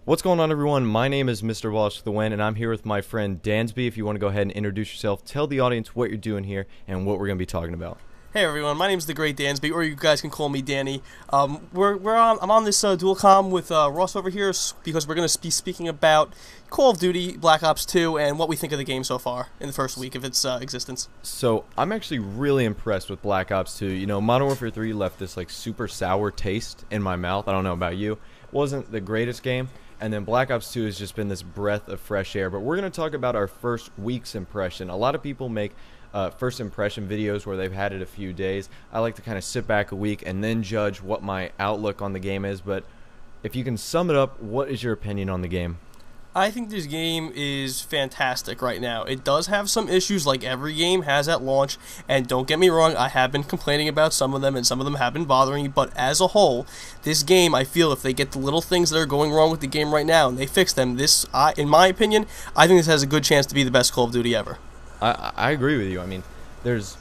What's going on, everyone? My name is Mr. Walsh the Win, and I'm here with my friend Dansby. If you want to go ahead and introduce yourself, tell the audience what you're doing here and what we're going to be talking about. Hey everyone, my name is the Great Dansby, or you guys can call me Danny. I'm on this dual comm with Ross over here because we're going to be speaking about Call of Duty Black Ops 2 and what we think of the game so far in the first week of its existence. So I'm actually really impressed with Black Ops 2. You know, Modern Warfare 3 left this like super sour taste in my mouth. I don't know about you. It wasn't the greatest game. And then Black Ops 2 has just been this breath of fresh air. But we're going to talk about our first week's impression. A lot of people make first impression videos where they've had it a few days. I like to kind of sit back a week and then judge what my outlook on the game is. But if you can sum it up, what is your opinion on the game? I think this game is fantastic right now. It does have some issues like every game has at launch, and don't get me wrong, I have been complaining about some of them, and some of them have been bothering me, but as a whole, this game, I feel if they get the little things that are going wrong with the game right now, and they fix them, in my opinion, I think this has a good chance to be the best Call of Duty ever. I agree with you. I mean, there's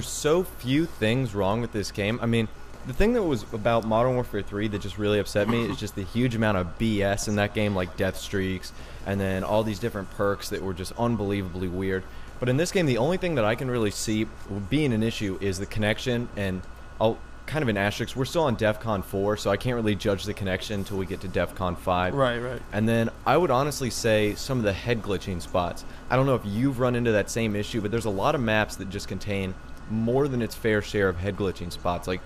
so few things wrong with this game. I mean, the thing that was about Modern Warfare 3 that just really upset me is just the huge amount of BS in that game, like death streaks, and then all these different perks that were just unbelievably weird. But in this game, the only thing that I can really see being an issue is the connection, and I'll kind of an asterisk. We're still on DEFCON 4, so I can't really judge the connection until we get to DEFCON 5. Right. And then I would honestly say some of the head glitching spots. I don't know if you've run into that same issue, but there's a lot of maps that just contain more than its fair share of head glitching spots. Like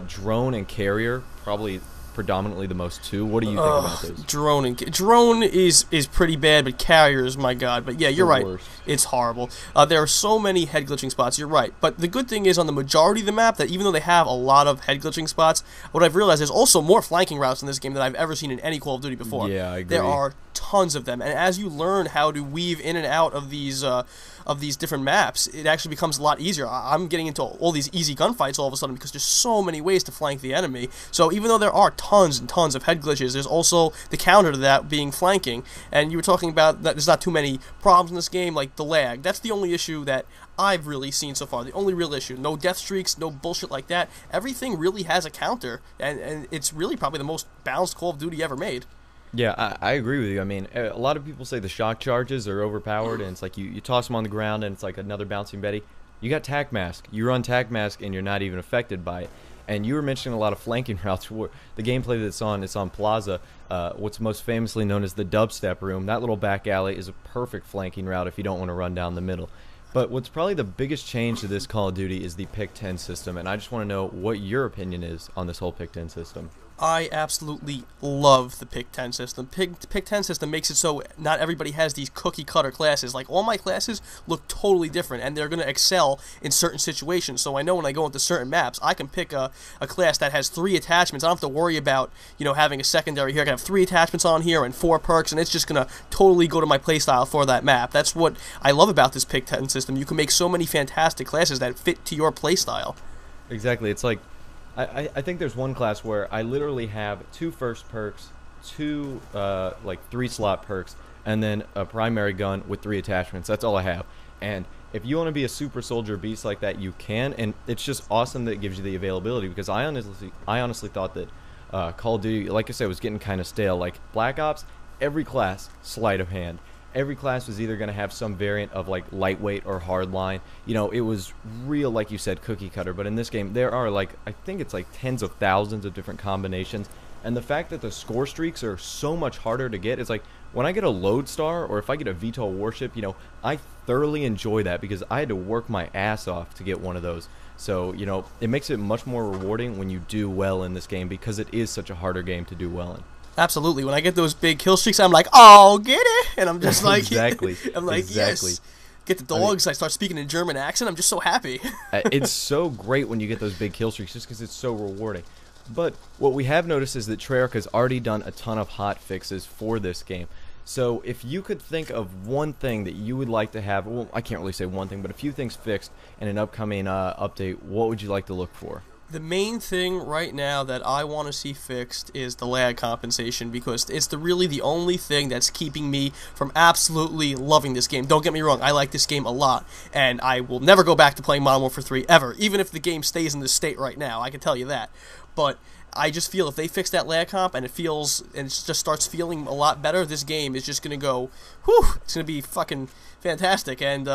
drone and carrier, probably predominantly the most too. What do you think about those? Drone is pretty bad, but carriers, my god. But yeah, you're right. Worst. It's horrible. There are so many head glitching spots. You're right. But the good thing is on the majority of the map that even though they have a lot of head glitching spots, what I've realized is also more flanking routes in this game than I've ever seen in any Call of Duty before. Yeah, I agree. There are tons of them, and as you learn how to weave in and out of these different maps, it actually becomes a lot easier. I'm getting into all these easy gunfights all of a sudden because there's so many ways to flank the enemy. So even though there are tons and tons of head glitches, there's also the counter to that being flanking. And you were talking about that there's not too many problems in this game, like the lag. That's the only issue that I've really seen so far. The only real issue. No death streaks, no bullshit like that. Everything really has a counter, and it's really probably the most balanced Call of Duty ever made. Yeah, I agree with you. I mean, a lot of people say the shock charges are overpowered, and it's like you toss them on the ground, and it's like another bouncing Betty. You got Tac Mask. You run Tac Mask, and you're not even affected by it. And you were mentioning a lot of flanking routes. Where the gameplay that's on, it's on Plaza, what's most famously known as the dubstep room. That little back alley is a perfect flanking route if you don't want to run down the middle. But what's probably the biggest change to this Call of Duty is the Pick 10 system, and I just want to know what your opinion is on this whole Pick 10 system. I absolutely love the Pick 10 system. Pick 10 system makes it so not everybody has these cookie cutter classes. Like, all my classes look totally different, and they're going to excel in certain situations. So I know when I go into certain maps, I can pick a class that has 3 attachments. I don't have to worry about, you know, having a secondary here. I can have 3 attachments on here and 4 perks, and it's just going to totally go to my playstyle for that map. That's what I love about this Pick 10 system. You can make so many fantastic classes that fit to your playstyle. Exactly. It's like, I think there's one class where I literally have 2 first perks, 2 like 3 slot perks, and then a primary gun with 3 attachments. That's all I have. And if you want to be a super soldier beast like that, you can, and it's just awesome that it gives you the availability, because I honestly thought that Call of Duty, like I said, was getting kind of stale. Like Black Ops, every class sleight of hand. Every class was either going to have some variant of like lightweight or hardline. You know, it was real, like you said, cookie cutter. But in this game, there are like, I think it's like tens of thousands of different combinations. And the fact that the score streaks are so much harder to get, it's like when I get a Lodestar or if I get a VTOL warship, you know, I thoroughly enjoy that because I had to work my ass off to get one of those. So, you know, it makes it much more rewarding when you do well in this game because it is such a harder game to do well in. Absolutely. When I get those big kill streaks, I'm like, oh, get it! And I'm just like, exactly. I'm like, exactly. Yes. Get the dogs. I start speaking in German accent. I'm just so happy. It's so great when you get those big kill streaks just because it's so rewarding. But what we have noticed is that Treyarch has already done a ton of hot fixes for this game. So if you could think of one thing that you would like to have, well, I can't really say one thing, but a few things fixed in an upcoming update, what would you like to look for? The main thing right now that I want to see fixed is the lag compensation, because it's really the only thing that's keeping me from absolutely loving this game. Don't get me wrong, I like this game a lot, and I will never go back to playing Modern Warfare 3 ever, even if the game stays in this state right now, I can tell you that. But I just feel if they fix that lag comp and it just starts feeling a lot better, this game is just gonna go, whew, it's gonna be fucking fantastic. And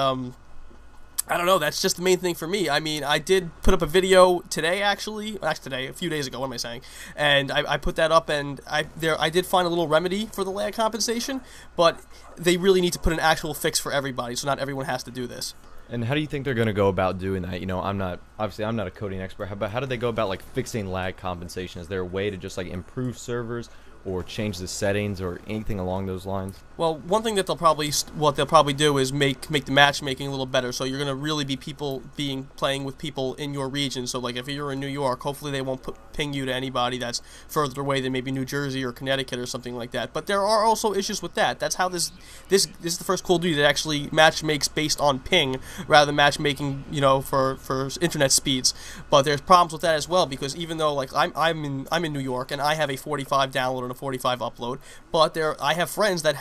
I don't know, that's just the main thing for me. I mean, I did put up a video today, actually today, a few days ago, what am I saying? And I put that up, and I did find a little remedy for the lag compensation, but they really need to put an actual fix for everybody, so not everyone has to do this. And how do you think they're going to go about doing that? You know, I'm not a coding expert, but how do they go about like fixing lag compensation? Is there a way to just like improve servers or change the settings or anything along those lines? Well, one thing that they'll probably do is make the matchmaking a little better. So you're gonna really be playing with people in your region. So like if you're in New York, hopefully they won't ping you to anybody that's further away than maybe New Jersey or Connecticut or something like that. But there are also issues with that. That's how this is the first Call of Duty that actually matchmakes based on ping rather than matchmaking, you know, for internet speeds. But there's problems with that as well, because even though like I'm in New York and I have a 45 download and a 45 upload, but I have friends that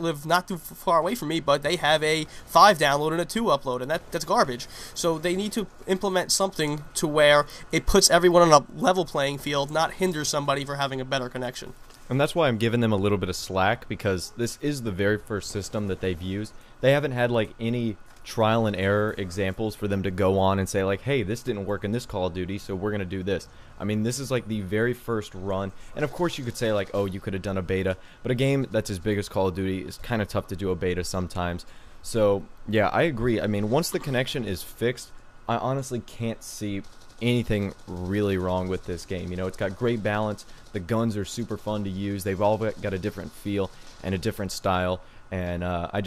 live not too far away from me, but they have a 5 download and a 2 upload, and that's garbage. So they need to implement something to where it puts everyone on a level playing field, not hinder somebody for having a better connection. And that's why I'm giving them a little bit of slack, because this is the very first system that they've used. They haven't had like any trial and error examples for them to go on and say like, hey, this didn't work in this Call of Duty, so we're going to do this. I mean, this is like the very first run, and of course you could say like, oh, you could have done a beta, but a game that's as big as Call of Duty is kind of tough to do a beta sometimes. So yeah, I agree. I mean, once the connection is fixed, I honestly can't see anything really wrong with this game. You know, it's got great balance, the guns are super fun to use, they've all got a different feel and a different style. And I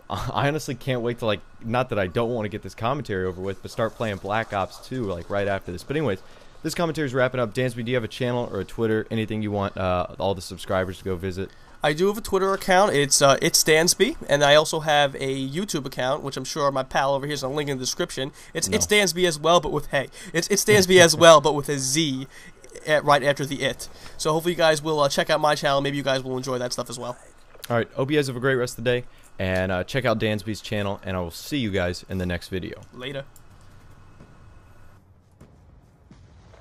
honestly can't wait to, like, not that I don't want to get this commentary over with, but start playing Black Ops 2, like, right after this. But anyways, this commentary is wrapping up. Dansby, do you have a channel or a Twitter, anything you want all the subscribers to go visit? I do have a Twitter account. It's Dansby, and I also have a YouTube account, which I'm sure my pal over here is going to link in the description. It's Dansby as well, but with it's Dansby as well, but with a Z right after the it. So hopefully you guys will check out my channel. Maybe you guys will enjoy that stuff as well. Alright, hope you guys have a great rest of the day, and check out Dansby's channel, and I will see you guys in the next video. Later.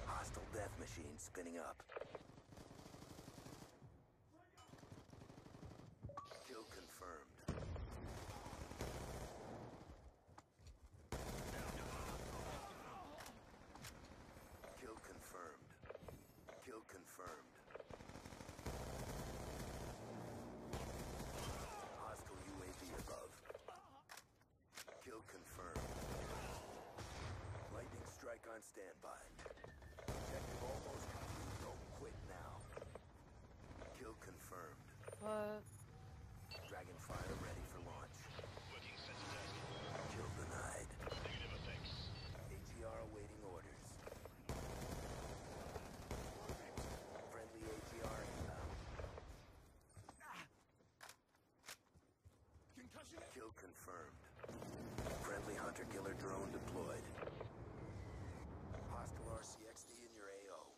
Hostile death machine spinning up. Kill confirmed. Kill confirmed. Kill confirmed. Hostile UAV above. Kill confirmed. Lightning strike on standby. Objective almost complete. Don't quit now. Kill confirmed. What? Dragonfire ready for launch. Kill denied. AGR awaiting orders. Friendly AGR inbound. Kill confirmed. Friendly hunter-killer drone deployed. Hostile RCXD in your AO.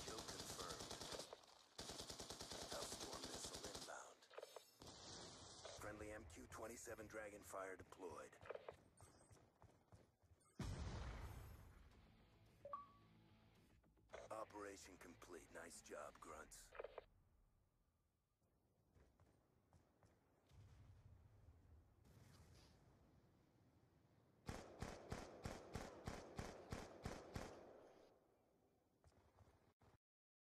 Kill confirmed. Hellstorm missile inbound. Friendly MQ-27 Dragonfire deployed. Operation complete. Nice job, grunts.